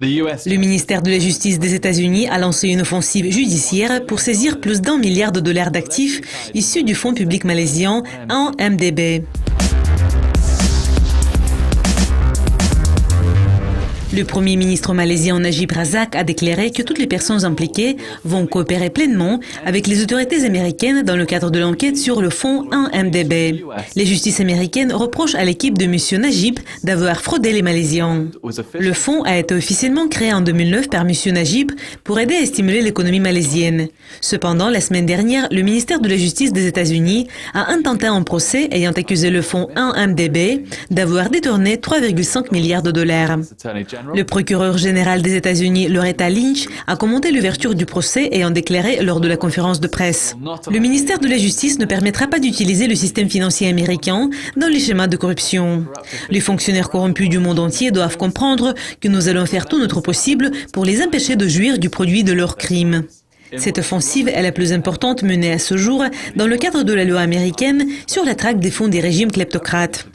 Le ministère de la Justice des États-Unis a lancé une offensive judiciaire pour saisir plus d'1 milliard de dollars d'actifs issus du fonds public malaisien MDB. Le Premier ministre malaisien Najib Razak a déclaré que toutes les personnes impliquées vont coopérer pleinement avec les autorités américaines dans le cadre de l'enquête sur le fonds 1MDB. Les justices américaines reprochent à l'équipe de M. Najib d'avoir fraudé les Malaisiens. Le fonds a été officiellement créé en 2009 par M. Najib pour aider à stimuler l'économie malaisienne. Cependant, la semaine dernière, le ministère de la Justice des États-Unis a intenté un procès ayant accusé le fonds 1MDB d'avoir détourné 3,5 milliards de dollars. Le procureur général des États-Unis, Loretta Lynch, a commenté l'ouverture du procès ayant déclaré lors de la conférence de presse. Le ministère de la Justice ne permettra pas d'utiliser le système financier américain dans les schémas de corruption. Les fonctionnaires corrompus du monde entier doivent comprendre que nous allons faire tout notre possible pour les empêcher de jouir du produit de leurs crimes. Cette offensive est la plus importante menée à ce jour dans le cadre de la loi américaine sur la traque des fonds des régimes kleptocrates.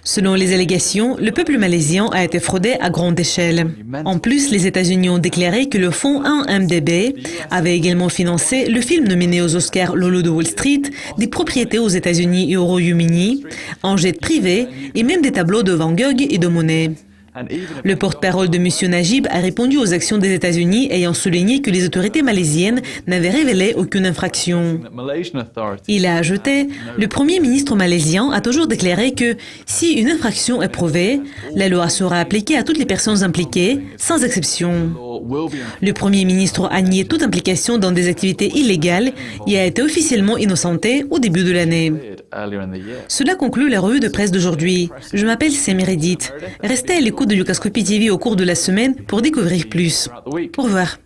Selon les allégations, le peuple malaisien a été fraudé à grande échelle. En plus, les États-Unis ont déclaré que le fonds 1MDB avait également financé le film nominé aux Oscars Lolo de Wall Street, des propriétés aux États-Unis et au Royaume-Uni, un jet privé et même des tableaux de Van Gogh et de Monet. Le porte-parole de M. Najib a répondu aux actions des États-Unis ayant souligné que les autorités malaisiennes n'avaient révélé aucune infraction. Il a ajouté « Le Premier ministre malaisien a toujours déclaré que si une infraction est prouvée, la loi sera appliquée à toutes les personnes impliquées, sans exception. » Le Premier ministre a nié toute implication dans des activités illégales et a été officiellement innocenté au début de l'année. Cela conclut la revue de presse d'aujourd'hui. Je m'appelle Sam Meredith. Restez à l'écoute de Lucascopy TV au cours de la semaine pour découvrir plus. Au revoir.